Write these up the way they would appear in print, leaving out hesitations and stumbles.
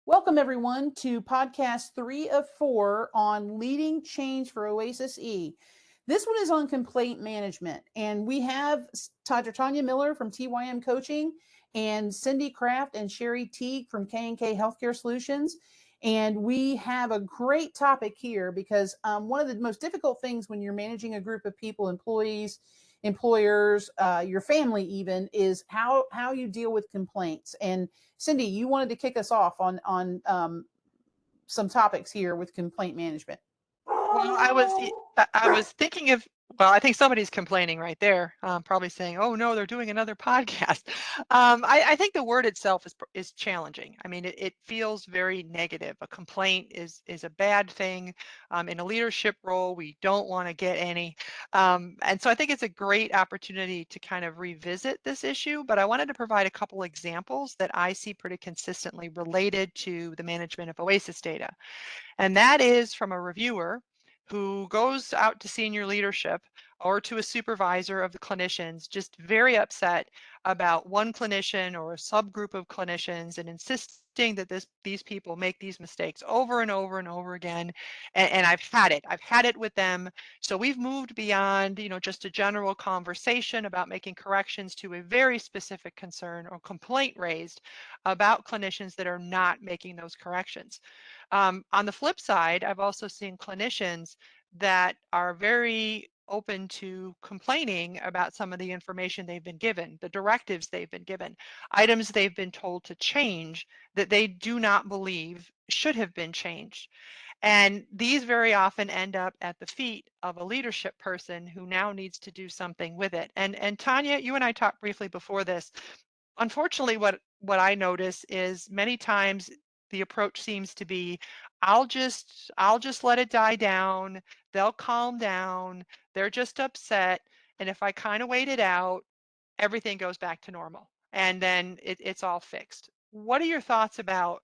Welcome, everyone, to podcast 3 of 4 on leading change for OASIS E. This one is on complaint management, and we have Dr. Tanya Miller from TYM Coaching and Cindy Kraft and Sherry Teague from K&K Healthcare Solutions. And we have a great topic here because one of the most difficult things when you're managing a group of people, employees, employers, your family even, is how you deal with complaints. And Cindy, you wanted to kick us off on some topics here with complaint management. Well, I was thinking of, well, I think somebody's complaining right there, probably saying, "Oh no, they're doing another podcast." I think the word itself is challenging. I mean, it feels very negative. A complaint is a bad thing. In a leadership role, we don't want to get any, and so I think it's a great opportunity to kind of revisit this issue. But I wanted to provide a couple examples that I see pretty consistently related to the management of OASIS data. And that is from a reviewer who goes out to senior leadership or to a supervisor of the clinicians, just very upset about one clinician or a subgroup of clinicians and insisting that these people make these mistakes over and over and over again. And I've had it. I've had it with them. So we've moved beyond, just a general conversation about making corrections to a very specific concern or complaint raised about clinicians that are not making those corrections. On the flip side, I've also seen clinicians that are very open to complaining about some of the information they've been given, the directives they've been given, items they've been told to change that they do not believe should have been changed. And these very often end up at the feet of a leadership person who now needs to do something with it. And Tanya, you and I talked briefly before this. Unfortunately, what I notice is many times the approach seems to be, I'll just let it die down. They'll calm down. They're just upset. And if I kind of wait it out, everything goes back to normal. And then it's all fixed. What are your thoughts about,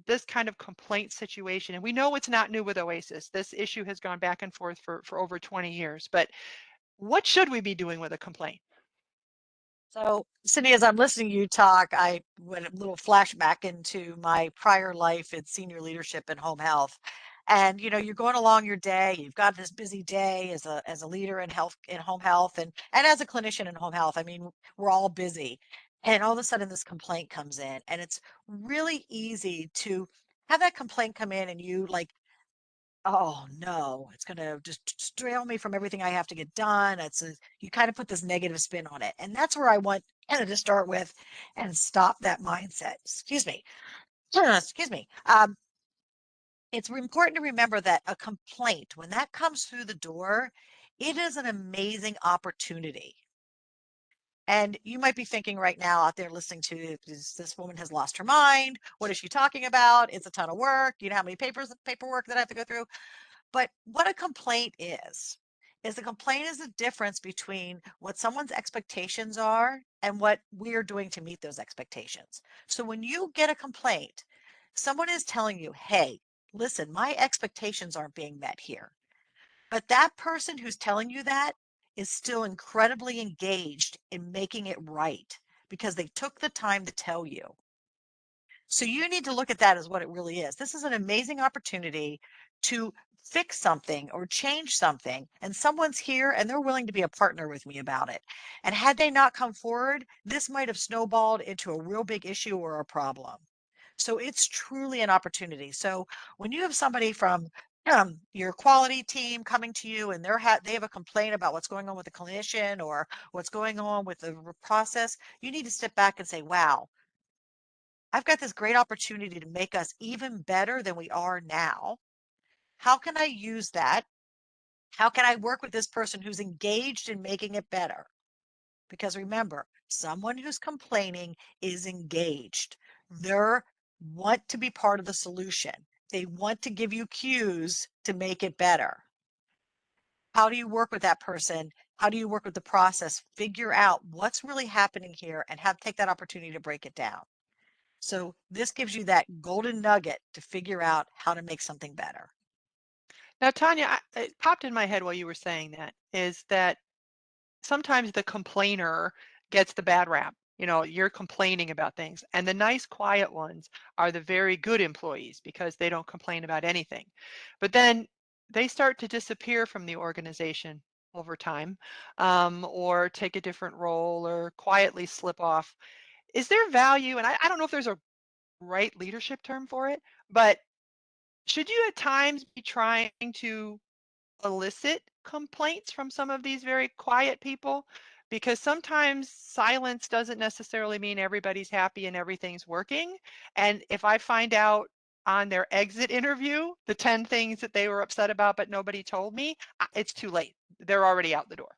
this kind of complaint situation? And we know it's not new with OASIS. This issue has gone back and forth for over 20 years. But what should we be doing with a complaint? So, Cindy, as I'm listening to you talk, I went a little flashback into my prior life in senior leadership and home health. And you're going along your day. You've got this busy day as a leader in health in home health and as a clinician in home health. I mean, we're all busy. And all of a sudden this complaint comes in, and it's really easy to have that complaint come in and you like, oh no, it's going to just derail me from everything I have to get done. You kind of put this negative spin on it. And that's where I want kind of to start with and stop that mindset. Excuse me. Excuse me. It's important to remember that a complaint, when that comes through the door, it is an amazing opportunity. And you might be thinking right now out there listening to this woman has lost her mind. What is she talking about? It's a ton of work. You know how many paperwork that I have to go through? But what a complaint is the complaint is the difference between what someone's expectations are and what we're doing to meet those expectations. So when you get a complaint, someone is telling you, hey, listen, my expectations aren't being met here. But that person who's telling you that is still incredibly engaged in making it right because they took the time to tell you. So you need to look at that as what it really is. This is an amazing opportunity to fix something or change something, and someone's here and they're willing to be a partner with me about it. And had they not come forward, this might have snowballed into a real big issue or a problem. So it's truly an opportunity. So when you have somebody from your quality team coming to you and they have a complaint about what's going on with the clinician or what's going on with the process, you need to step back and say, wow, I've got this great opportunity to make us even better than we are now. How can I use that? How can I work with this person who's engaged in making it better? Because remember, someone who's complaining is engaged. They want to be part of the solution. They want to give you cues to make it better. How do you work with that person? How do you work with the process? Figure out what's really happening here and take that opportunity to break it down. So this gives you that golden nugget to figure out how to make something better. Now, Tanya, it popped in my head while you were saying that, is that sometimes the complainer gets the bad rap. You're complaining about things. And the nice, quiet ones are the very good employees because they don't complain about anything. But then they start to disappear from the organization over time, or take a different role or quietly slip off. Is there value? And I don't know if there's a right leadership term for it, but should you at times be trying to elicit complaints from some of these very quiet people? Because sometimes silence doesn't necessarily mean everybody's happy and everything's working. And if I find out on their exit interview the 10 things that they were upset about but nobody told me, it's too late. They're already out the door.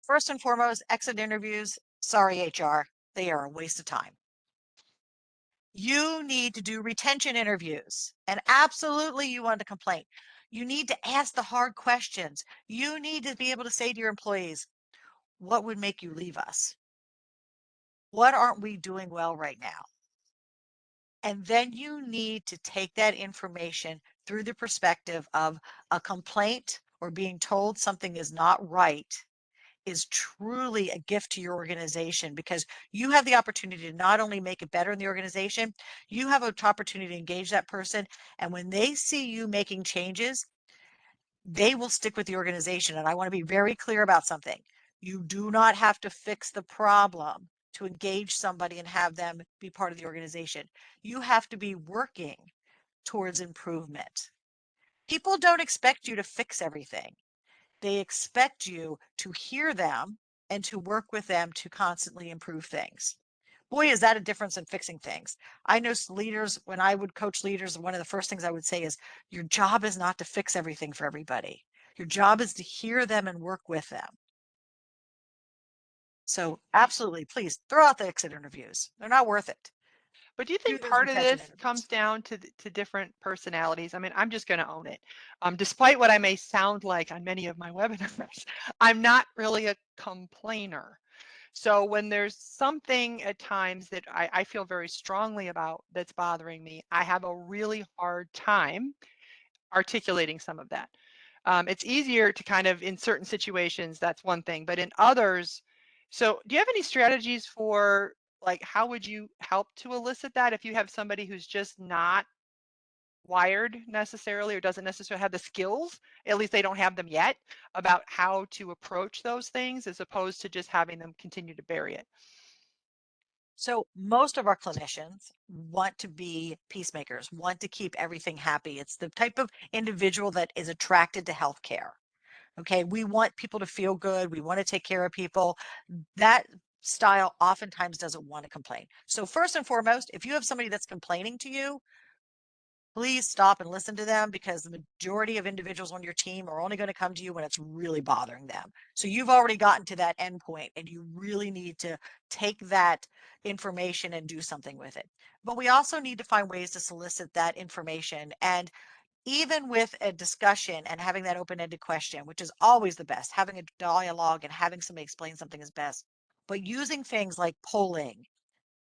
First and foremost, exit interviews, sorry, HR, they are a waste of time. You need to do retention interviews, and absolutely you want to complain. You need to ask the hard questions. You need to be able to say to your employees, what would make you leave us? What aren't we doing well right now? And then you need to take that information through the perspective of a complaint or being told something is not right is truly a gift to your organization, because you have the opportunity to not only make it better in the organization, you have an opportunity to engage that person. And when they see you making changes, they will stick with the organization. And I want to be very clear about something. You do not have to fix the problem to engage somebody and have them be part of the organization. You have to be working towards improvement. People don't expect you to fix everything. They expect you to hear them and to work with them to constantly improve things. Boy, is that a difference in fixing things. I know leaders, when I would coach leaders, one of the first things I would say is your job is not to fix everything for everybody. Your job is to hear them and work with them. So absolutely, please throw out the exit interviews. They're not worth it. But do you Do think those part of retention this interviews. comes down to different personalities? I mean, I'm just going to own it. Despite what I may sound like on many of my webinars, I'm not really a complainer. So when there's something at times that I feel very strongly about that's bothering me, I have a really hard time articulating some of that. It's easier to kind of, in certain situations, that's one thing, but in others, so do you have any strategies for, like, how would you help to elicit that if you have somebody who's just not wired necessarily or doesn't necessarily have the skills, at least they don't have them yet, about how to approach those things as opposed to just having them continue to bury it? So most of our clinicians want to be peacemakers, want to keep everything happy. It's the type of individual that is attracted to healthcare. Okay, we want people to feel good. We want to take care of people. That style oftentimes doesn't want to complain. So first and foremost, if you have somebody that's complaining to you, please stop and listen to them, because the majority of individuals on your team are only going to come to you when it's really bothering them. So you've already gotten to that end point and you really need to take that information and do something with it. But we also need to find ways to solicit that information. And even with a discussion and having that open-ended question, which is always the best, having a dialogue and having somebody explain something is best. But using things like polling,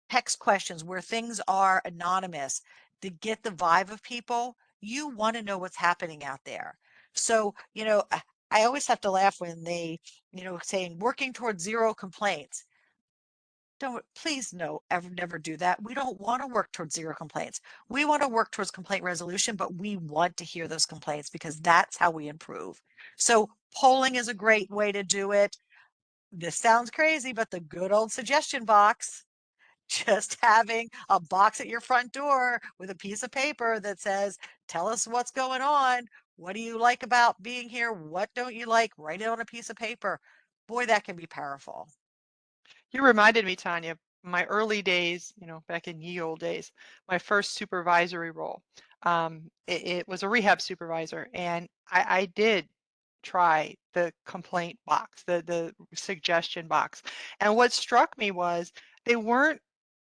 text questions where things are anonymous to get the vibe of people, you want to know what's happening out there. So, I always have to laugh when they, saying working towards zero complaints. Don't, please, no, ever, never do that. We don't want to work towards zero complaints. We want to work towards complaint resolution, but we want to hear those complaints because that's how we improve. So polling is a great way to do it. This sounds crazy, but the good old suggestion box, just having a box at your front door with a piece of paper that says, tell us what's going on. What do you like about being here? What don't you like? Write it on a piece of paper. Boy, that can be powerful. You reminded me, Tanya, my early days, back in ye old days, my first supervisory role. It was a rehab supervisor, and I did try the complaint box, the suggestion box. And what struck me was they weren't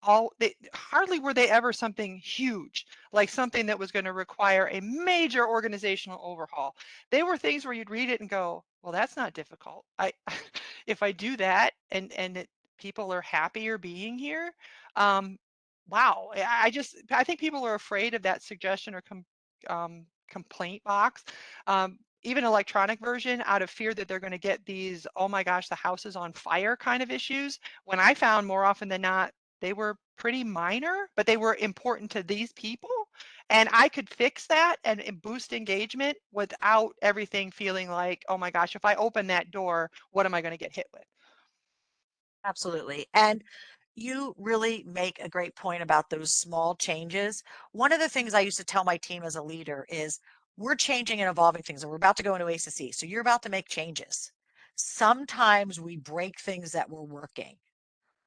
hardly were they ever something huge, like something that was going to require a major organizational overhaul. They were things where you'd read it and go, well, that's not difficult. I if I do that and people are happier being here, um wow. I think people are afraid of that suggestion or complaint box. even electronic version, out of fear that they're going to get these, oh my gosh, the house is on fire kind of issues, when I found more often than not, they were pretty minor, but they were important to these people. And I could fix that and boost engagement without everything feeling like, oh my gosh, if I open that door, what am I going to get hit with? Absolutely. And you really make a great point about those small changes. One of the things I used to tell my team as a leader is we're changing and evolving things, and we're about to go into OASIS. So you're about to make changes. Sometimes we break things that were working,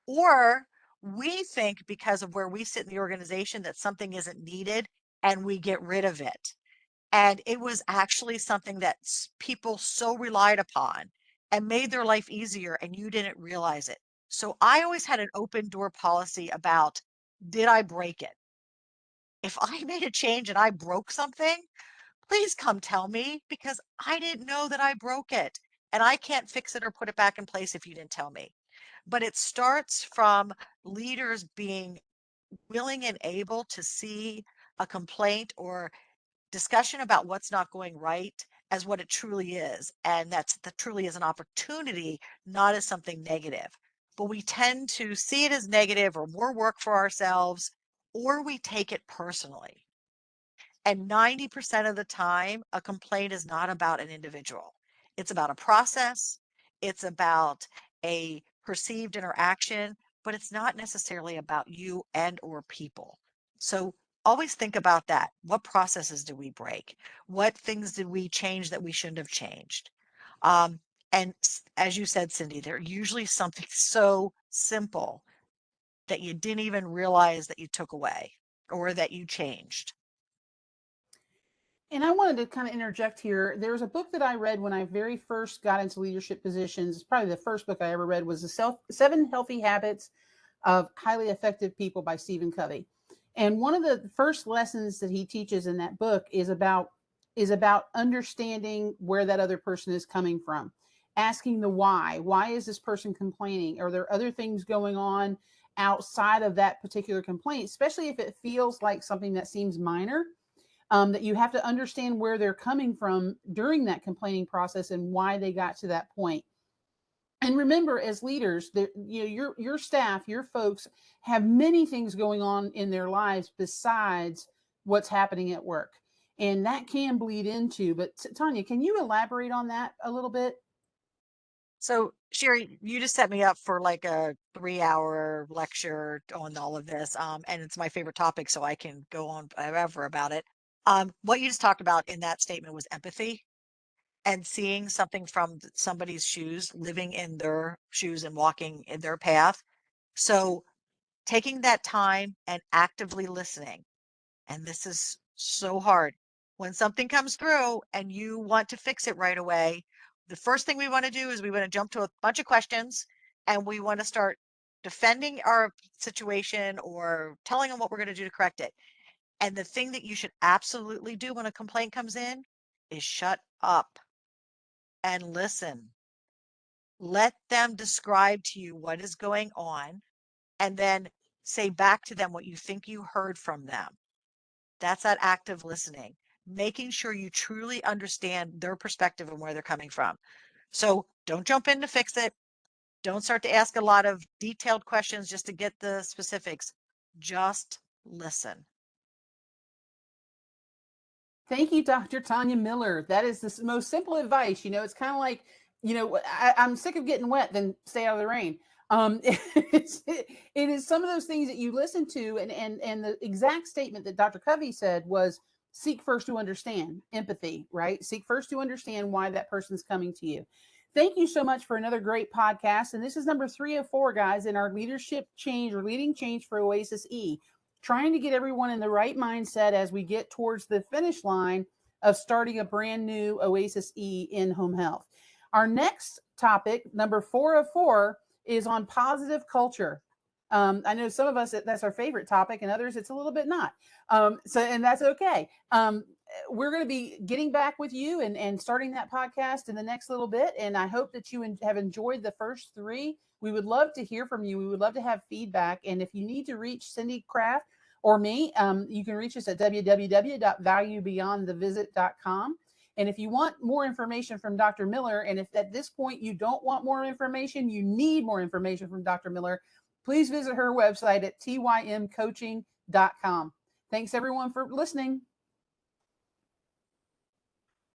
or we think because of where we sit in the organization that something isn't needed and we get rid of it. And it was actually something that people so relied upon and made their life easier, and you didn't realize it. So I always had an open door policy about, did I break it? If I made a change and I broke something, please come tell me, because I didn't know that I broke it. And I can't fix it or put it back in place if you didn't tell me. But it starts from leaders being willing and able to see a complaint or discussion about what's not going right as what it truly is. And that truly is an opportunity, not as something negative. But we tend to see it as negative or more work for ourselves, or we take it personally. And 90% of the time, a complaint is not about an individual. It's about a process, it's about a perceived interaction, but it's not necessarily about you and or people. So always think about that. What processes do we break? What things did we change that we shouldn't have changed? Um, and as you said, Cindy, they're usually something so simple that you didn't even realize that you took away or that you changed. And I wanted to kind of interject here. There was a book that I read when I very first got into leadership positions. Probably the first book I ever read was the Seven Healthy Habits of Highly Effective People by Stephen Covey. And one of the first lessons that he teaches in that book is about understanding where that other person is coming from, asking the why. Why is this person complaining? Are there other things going on outside of that particular complaint, especially if it feels like something that seems minor? That you have to understand where they're coming from during that complaining process and why they got to that point. And remember, as leaders, your staff, your folks have many things going on in their lives besides what's happening at work, and that can bleed into. But Tanya, can you elaborate on that a little bit? So, Sherry, you just set me up for like a 3 hour lecture on all of this. And it's my favorite topic, so I can go on forever about it. What you just talked about in that statement was empathy and seeing something from somebody's shoes, living in their shoes and walking in their path. So, taking that time and actively listening. And this is so hard. When something comes through and you want to fix it right away, the first thing we want to do is we want to jump to a bunch of questions, and we want to start defending our situation or telling them what we're going to do to correct it. And the thing that you should absolutely do when a complaint comes in is shut up and listen. Let them describe to you what is going on, and then say back to them what you think you heard from them. That's that active listening, making sure you truly understand their perspective and where they're coming from. So don't jump in to fix it. Don't start to ask a lot of detailed questions just to get the specifics. Just listen. Thank you, Dr. Tanya Miller. That is the most simple advice. It's kind of like, I'm sick of getting wet, then stay out of the rain. It is some of those things that you listen to, and the exact statement that Dr. Covey said was seek first to understand, empathy, right? Seek first to understand why that person's coming to you. Thank you so much for another great podcast. And this is number 3 of 4, guys, in our leadership change or leading change for OASIS E, trying to get everyone in the right mindset as we get towards the finish line of starting a brand new OASIS E in home health. Our next topic, number 4 of 4, is on positive culture. I know some of us that's our favorite topic, and others it's a little bit not. And that's okay. We're going to be getting back with you and starting that podcast in the next little bit. And I hope that you have enjoyed the first 3. We would love to hear from you. We would love to have feedback. And if you need to reach Cindy Kraft or me, you can reach us at www.valuebeyondthevisit.com. And if you want more information from Dr. Miller, and if at this point you don't want more information, you need more information from Dr. Miller, please visit her website at tymcoaching.com. Thanks everyone for listening.